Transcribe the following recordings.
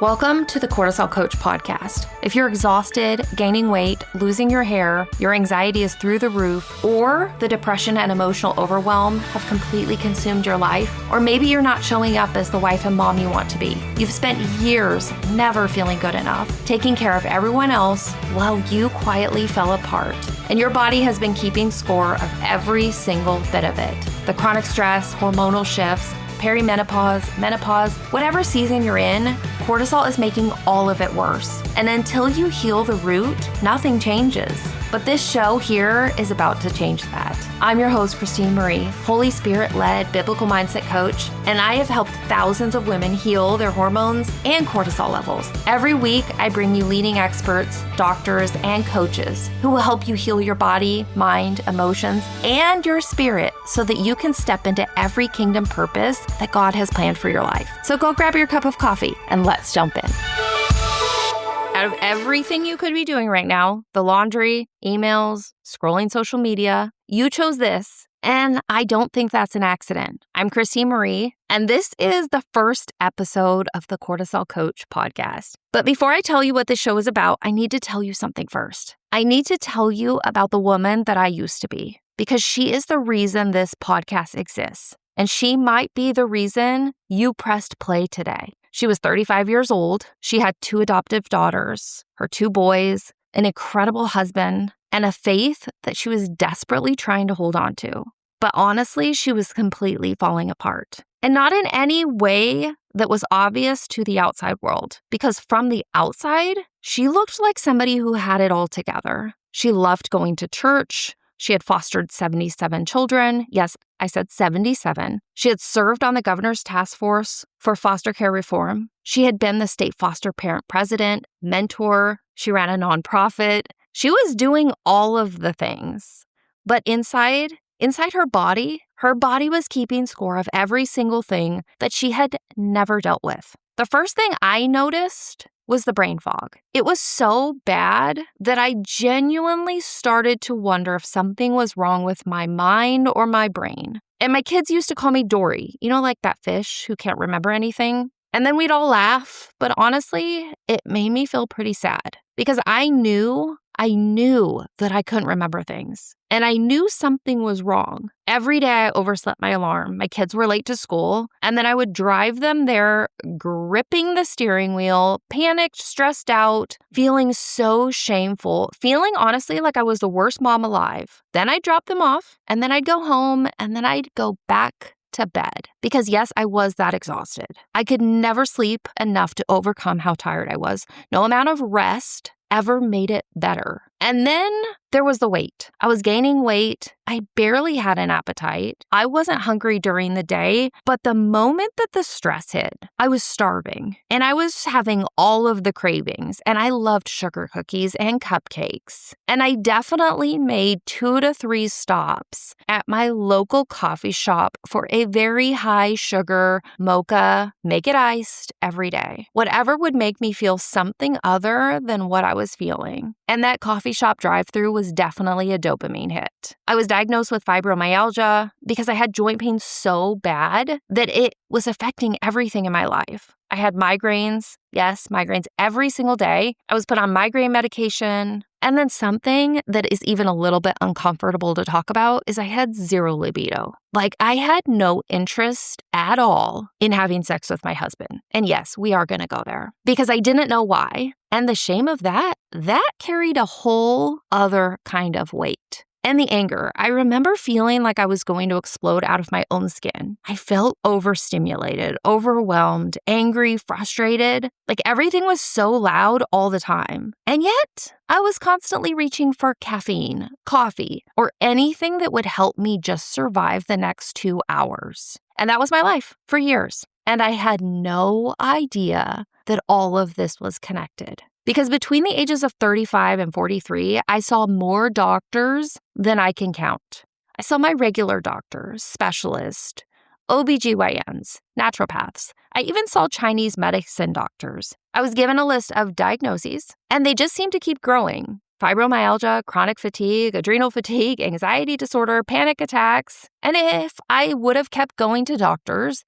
Welcome to the Cortisol Coach Podcast. If you're exhausted, gaining weight, losing your hair, your anxiety is through the roof, or the depression and emotional overwhelm have completely consumed your life, or maybe you're not showing up as the wife and mom you want to be. You've spent years never feeling good enough, taking care of everyone else while you quietly fell apart. And your body has been keeping score of every single bit of it. The chronic stress, hormonal shifts, perimenopause, menopause, whatever season you're in, cortisol is making all of it worse. And until you heal the root, nothing changes. But this show here is about to change that. I'm your host, Christine Marie, Holy Spirit-led biblical mindset coach, and I have helped thousands of women heal their hormones and cortisol levels. Every week, I bring you leading experts, doctors, and coaches who will help you heal your body, mind, emotions, and your spirit so that you can step into every kingdom purpose that God has planned for your life. So go grab your cup of coffee and let's jump in. Out of everything you could be doing right now, the laundry, emails, scrolling social media, you chose this, and I don't think that's an accident. I'm Christine Marie, and this is the first episode of the Cortisol Coach Podcast. But before I tell you what this show is about, I need to tell you something first. I need to tell you about the woman that I used to be, because she is the reason this podcast exists, and she might be the reason you pressed play today. She was 35 years old. She had 2 adoptive daughters, her 2 boys, an incredible husband, and a faith that she was desperately trying to hold on to. But honestly, she was completely falling apart. And not in any way that was obvious to the outside world, because from the outside, she looked like somebody who had it all together. She loved going to church. She had fostered 77 children. Yes, I said 77. She had served on the governor's task force for foster care reform. She had been the state foster parent president, mentor. She ran a nonprofit. She was doing all of the things. But inside her body was keeping score of every single thing that she had never dealt with. The first thing I noticed was the brain fog. It was so bad that I genuinely started to wonder if something was wrong with my mind or my brain. And my kids used to call me Dory, like that fish who can't remember anything. And then we'd all laugh, but honestly, it made me feel pretty sad because I knew that I couldn't remember things. And I knew something was wrong. Every day I overslept my alarm. My kids were late to school. And then I would drive them there, gripping the steering wheel, panicked, stressed out, feeling so shameful, feeling honestly like I was the worst mom alive. Then I'd drop them off, and then I'd go home, and then I'd go back to bed. Because yes, I was that exhausted. I could never sleep enough to overcome how tired I was. No amount of rest ever made it better. And then there was the weight. I was gaining weight. I barely had an appetite. I wasn't hungry during the day, but the moment that the stress hit, I was starving and I was having all of the cravings, and I loved sugar cookies and cupcakes. And I definitely made 2 to 3 stops at my local coffee shop for a very high sugar mocha, make it iced every day. Whatever would make me feel something other than what I was feeling. And that coffee shop drive-through was definitely a dopamine hit. I was diagnosed with fibromyalgia because I had joint pain so bad that it was affecting everything in my life. I had migraines. Yes, migraines every single day. I was put on migraine medication. And then something that is even a little bit uncomfortable to talk about is I had 0 libido. Like I had no interest at all in having sex with my husband. And yes, we are going to go there because I didn't know why. And the shame of that carried a whole other kind of weight. And the anger. I remember feeling like I was going to explode out of my own skin. I felt overstimulated, overwhelmed, angry, frustrated. Like everything was so loud all the time. And yet, I was constantly reaching for caffeine, coffee, or anything that would help me just survive the next 2 hours. And that was my life for years. And I had no idea that all of this was connected. Because between the ages of 35 and 43, I saw more doctors than I can count. I saw my regular doctors, specialists, OBGYNs, naturopaths. I even saw Chinese medicine doctors. I was given a list of diagnoses, and they just seemed to keep growing. Fibromyalgia, chronic fatigue, adrenal fatigue, anxiety disorder, panic attacks. And if I would have kept going to doctors,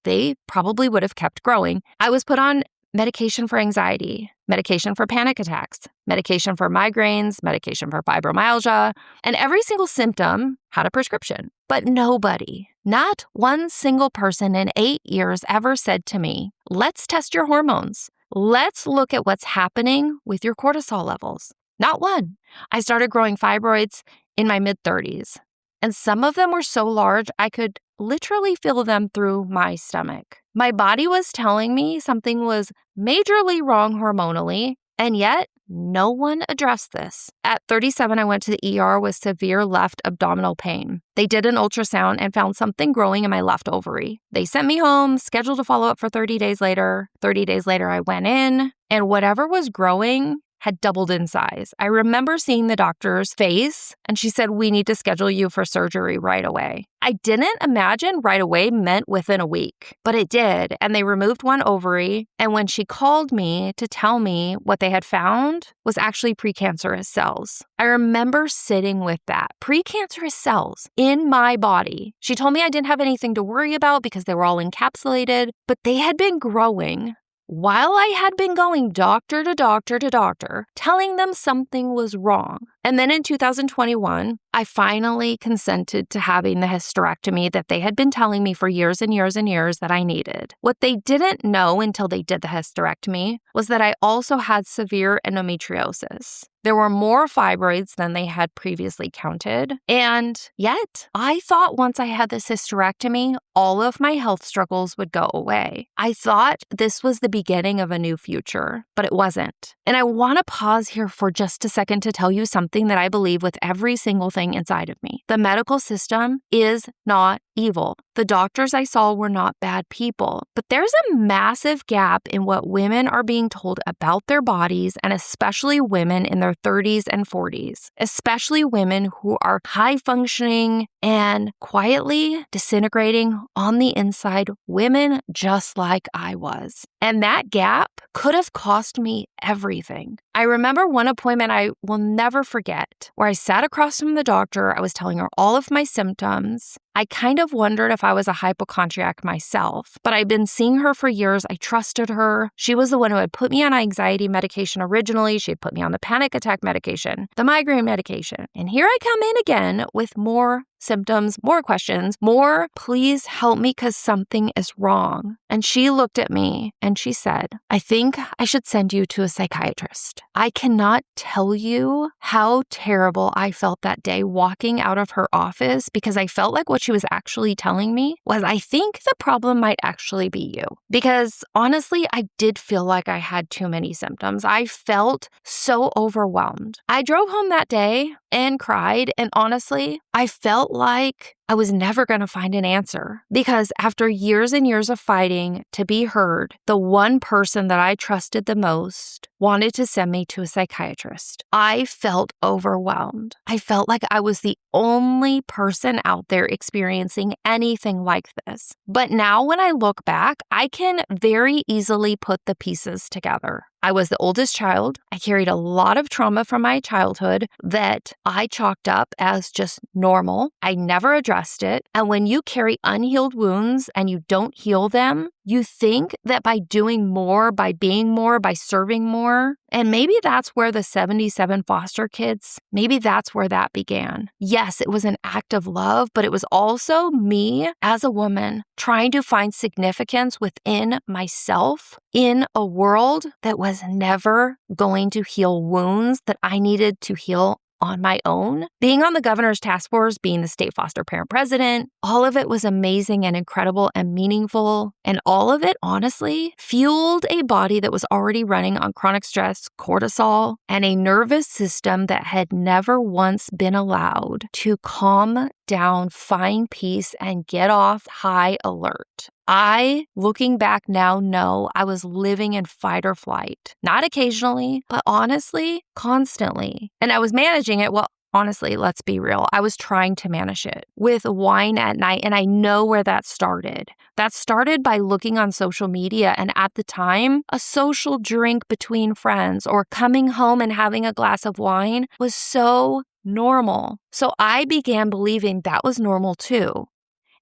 they probably would have kept growing. I was put on medication for anxiety, medication for panic attacks, medication for migraines, medication for fibromyalgia, and every single symptom had a prescription. But nobody, not one single person in 8 years ever said to me, let's test your hormones. Let's look at what's happening with your cortisol levels. Not one. I started growing fibroids in my mid-30s, and some of them were so large I could literally feel them through my stomach. My body was telling me something was majorly wrong hormonally, and yet no one addressed this. At 37, I went to the ER with severe left abdominal pain. They did an ultrasound and found something growing in my left ovary. They sent me home, scheduled a follow-up for 30 days later. 30 days later, I went in, and whatever was growing had doubled in size. I remember seeing the doctor's face, and she said, we need to schedule you for surgery right away. I didn't imagine right away meant within a week, but it did, and they removed one ovary, and when she called me to tell me what they had found was actually precancerous cells. I remember sitting with that, precancerous cells in my body. She told me I didn't have anything to worry about because they were all encapsulated, but they had been growing while I had been going doctor to doctor to doctor, telling them something was wrong. And then in 2021, I finally consented to having the hysterectomy that they had been telling me for years and years and years that I needed. What they didn't know until they did the hysterectomy was that I also had severe endometriosis. There were more fibroids than they had previously counted. And yet, I thought once I had this hysterectomy, all of my health struggles would go away. I thought this was the beginning of a new future, but it wasn't. And I want to pause here for just a second to tell you something that I believe with every single thing inside of me. The medical system is not evil. The doctors I saw were not bad people, but there's a massive gap in what women are being told about their bodies, and especially women in their 30s and 40s, especially women who are high functioning and quietly disintegrating on the inside, women just like I was. And that gap could have cost me everything. I remember one appointment I will never forget where I sat across from the doctor. I was telling her all of my symptoms. I kind of wondered if I was a hypochondriac myself, but I'd been seeing her for years. I trusted her. She was the one who had put me on anxiety medication originally. She had put me on the panic attack medication, the migraine medication. And here I come in again with more symptoms, more questions, more, please help me because something is wrong. And she looked at me and she said, I think I should send you to a psychiatrist. I cannot tell you how terrible I felt that day walking out of her office, because I felt like what she was actually telling me was, I think the problem might actually be you. Because honestly, I did feel like I had too many symptoms. I felt so overwhelmed. I drove home that day and cried, and honestly, I felt like I was never going to find an answer, because after years and years of fighting to be heard, the one person that I trusted the most wanted to send me to a psychiatrist. I felt overwhelmed. I felt like I was the only person out there experiencing anything like this. But now when I look back, I can very easily put the pieces together. I was the oldest child. I carried a lot of trauma from my childhood that I chalked up as just normal. I never addressed it. And when you carry unhealed wounds and you don't heal them, you think that by doing more, by being more, by serving more, and maybe that's where the 77 foster kids, maybe that's where that began. Yes, it was an act of love, but it was also me as a woman trying to find significance within myself in a world that was never going to heal wounds that I needed to heal on my own. Being on the governor's task force, being the state foster parent president, all of it was amazing and incredible and meaningful. And all of it, honestly, fueled a body that was already running on chronic stress, cortisol, and a nervous system that had never once been allowed to calm down, find peace, and get off high alert. I, looking back now, know I was living in fight or flight. Not occasionally, but honestly, constantly. And I was managing it. Well, honestly, let's be real. I was trying to manage it with wine at night, and I know where that started. That started by looking on social media, and at the time, a social drink between friends or coming home and having a glass of wine was so normal. So I began believing that was normal too.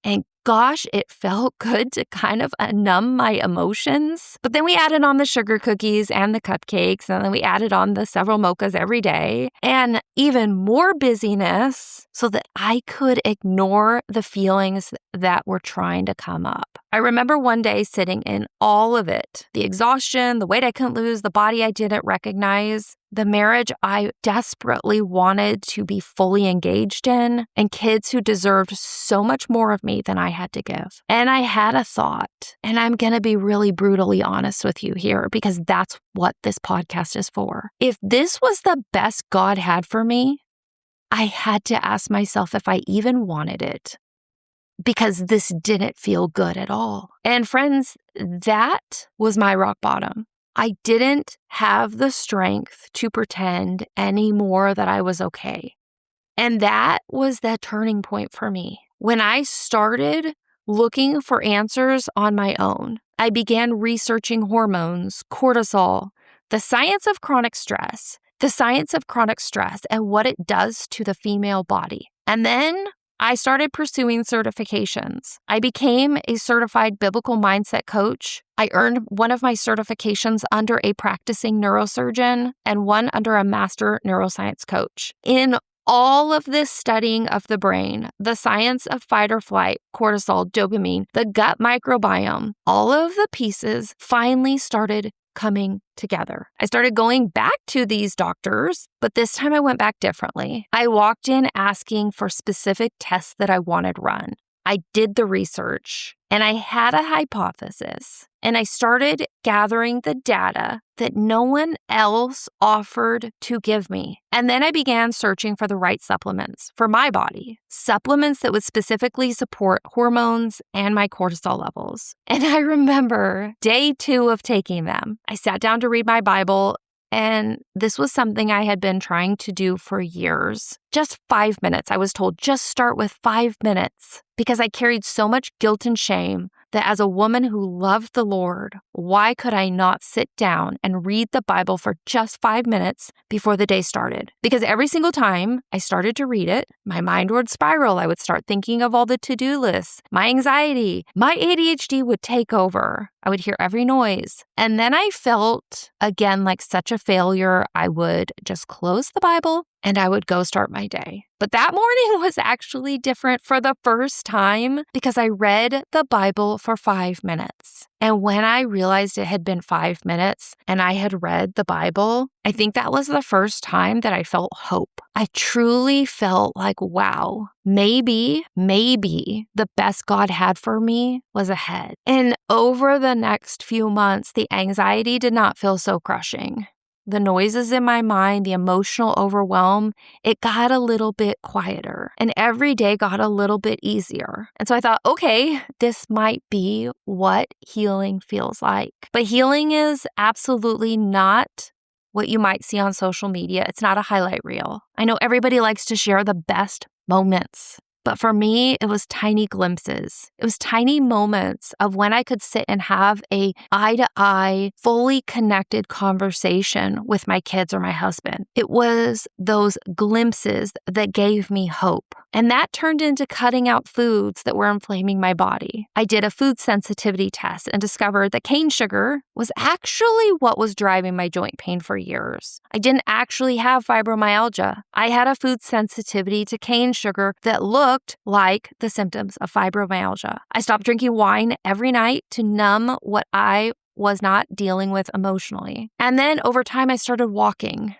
And gosh, it felt good to kind of numb my emotions. But then we added on the sugar cookies and the cupcakes, and then we added on the several mochas every day, and even more busyness so that I could ignore the feelings that were trying to come up. I remember one day sitting in all of it, the exhaustion, the weight I couldn't lose, the body I didn't recognize, the marriage I desperately wanted to be fully engaged in, and kids who deserved so much more of me than I had to give. And I had a thought, and I'm going to be really brutally honest with you here because that's what this podcast is for. If this was the best God had for me, I had to ask myself if I even wanted it, because this didn't feel good at all. And friends, that was my rock bottom. I didn't have the strength to pretend anymore that I was okay. And that was the turning point for me. When I started looking for answers on my own, I began researching hormones, cortisol, the science of chronic stress and what it does to the female body. And then I started pursuing certifications. I became a certified biblical mindset coach. I earned one of my certifications under a practicing neurosurgeon and one under a master neuroscience coach. In all of this studying of the brain, the science of fight or flight, cortisol, dopamine, the gut microbiome, all of the pieces finally started coming together. I started going back to these doctors, but this time I went back differently. I walked in asking for specific tests that I wanted run. I did the research and I had a hypothesis, and I started gathering the data that no one else offered to give me. And then I began searching for the right supplements for my body, supplements that would specifically support hormones and my cortisol levels. And I remember day 2 of taking them, I sat down to read my Bible, and this was something I had been trying to do for years. Just 5 minutes. I was told, just start with 5 minutes, because I carried so much guilt and shame that as a woman who loved the Lord, why could I not sit down and read the Bible for just 5 minutes before the day started? Because every single time I started to read it, my mind would spiral. I would start thinking of all the to-do lists, my anxiety, my ADHD would take over. I would hear every noise. And then I felt, again, like such a failure. I would just close the Bible and I would go start my day. But that morning was actually different for the first time because I read the Bible for 5 minutes. And when I realized it had been 5 minutes and I had read the Bible, I think that was the first time that I felt hope. I truly felt like, wow, maybe the best God had for me was ahead. And over the next few months, the anxiety did not feel so crushing. The noises in my mind, the emotional overwhelm, it got a little bit quieter, and every day got a little bit easier. And so I thought, okay, this might be what healing feels like. But healing is absolutely not what you might see on social media. It's not a highlight reel. I know everybody likes to share the best moments. But for me, it was tiny glimpses. It was tiny moments of when I could sit and have a eye-to-eye, fully connected conversation with my kids or my husband. It was those glimpses that gave me hope. And that turned into cutting out foods that were inflaming my body. I did a food sensitivity test and discovered that cane sugar was actually what was driving my joint pain for years. I didn't actually have fibromyalgia. I had a food sensitivity to cane sugar that looked like the symptoms of fibromyalgia. I stopped drinking wine every night to numb what I was not dealing with emotionally. And then over time, I started walking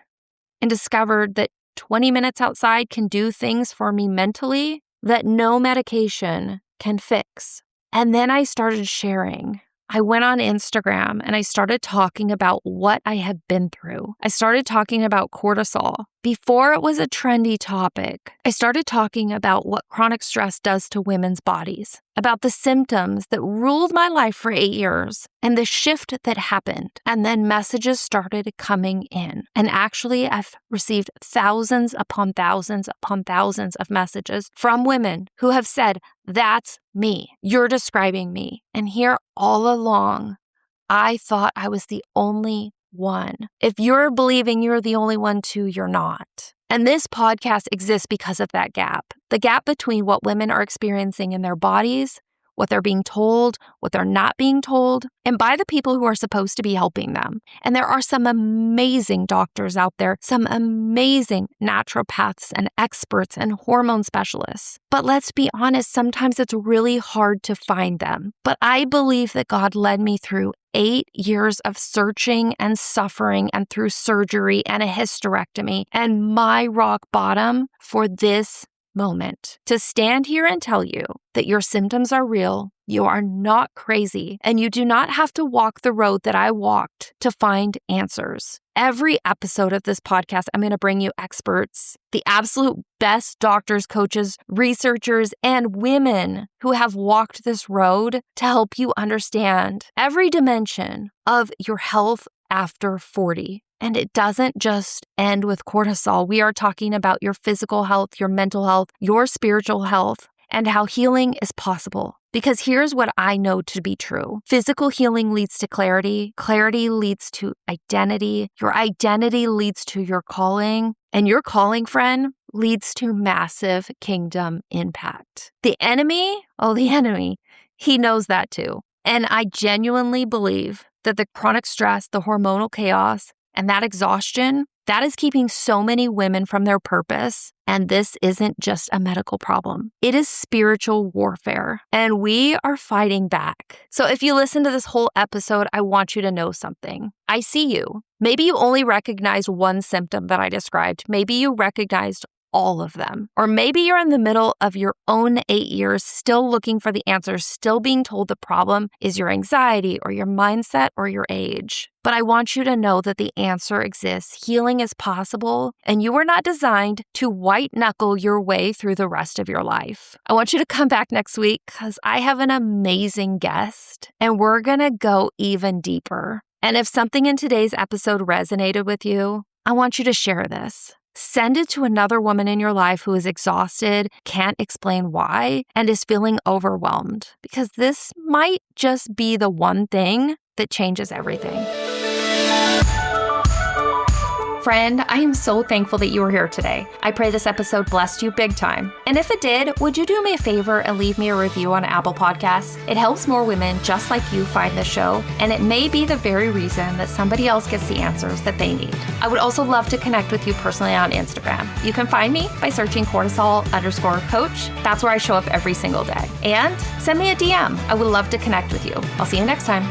and discovered that 20 minutes outside can do things for me mentally that no medication can fix. And then I started sharing. I went on Instagram and I started talking about what I had been through. I started talking about cortisol. Before it was a trendy topic, I started talking about what chronic stress does to women's bodies, about the symptoms that ruled my life for 8 years, and the shift that happened. And then messages started coming in. And actually, I've received thousands upon thousands upon thousands of messages from women who have said, "That's me. You're describing me." And here all along, I thought I was the only one. If you're believing you're the only one too, you're not. And this podcast exists because of that gap. The gap between what women are experiencing in their bodies, what they're being told, what they're not being told, and by the people who are supposed to be helping them. And there are some amazing doctors out there, some amazing naturopaths and experts and hormone specialists. But let's be honest, sometimes it's really hard to find them. But I believe that God led me through 8 years of searching and suffering and through surgery and a hysterectomy and my rock bottom for this moment to stand here and tell you that your symptoms are real, you are not crazy, and you do not have to walk the road that I walked to find answers. Every episode of this podcast, I'm going to bring you experts, the absolute best doctors, coaches, researchers, and women who have walked this road to help you understand every dimension of your health after 40. And it doesn't just end with cortisol. We are talking about your physical health, your mental health, your spiritual health, and how healing is possible. Because here's what I know to be true. Physical healing leads to clarity. Clarity leads to identity. Your identity leads to your calling. And your calling, friend, leads to massive kingdom impact. The enemy, he knows that too. And I genuinely believe that the chronic stress, the hormonal chaos, and that exhaustion, that is keeping so many women from their purpose. And this isn't just a medical problem. It is spiritual warfare, and we are fighting back. So if you listen to this whole episode, I want you to know something. I see you. Maybe you only recognized one symptom that I described. Maybe you recognized all of them. Or maybe you're in the middle of your own 8 years, still looking for the answers, still being told the problem is your anxiety or your mindset or your age. But I want you to know that the answer exists. Healing is possible, and you were not designed to white knuckle your way through the rest of your life. I want you to come back next week because I have an amazing guest, and we're going to go even deeper. And if something in today's episode resonated with you, I want you to share this. Send it to another woman in your life who is exhausted, can't explain why, and is feeling overwhelmed, because this might just be the one thing that changes everything. Friend, I am so thankful that you were here today. I pray this episode blessed you big time. And if it did, would you do me a favor and leave me a review on Apple Podcasts? It helps more women just like you find the show, and it may be the very reason that somebody else gets the answers that they need. I would also love to connect with you personally on Instagram. You can find me by searching Cortisol_Coach. That's where I show up every single day. And send me a DM. I would love to connect with you. I'll see you next time.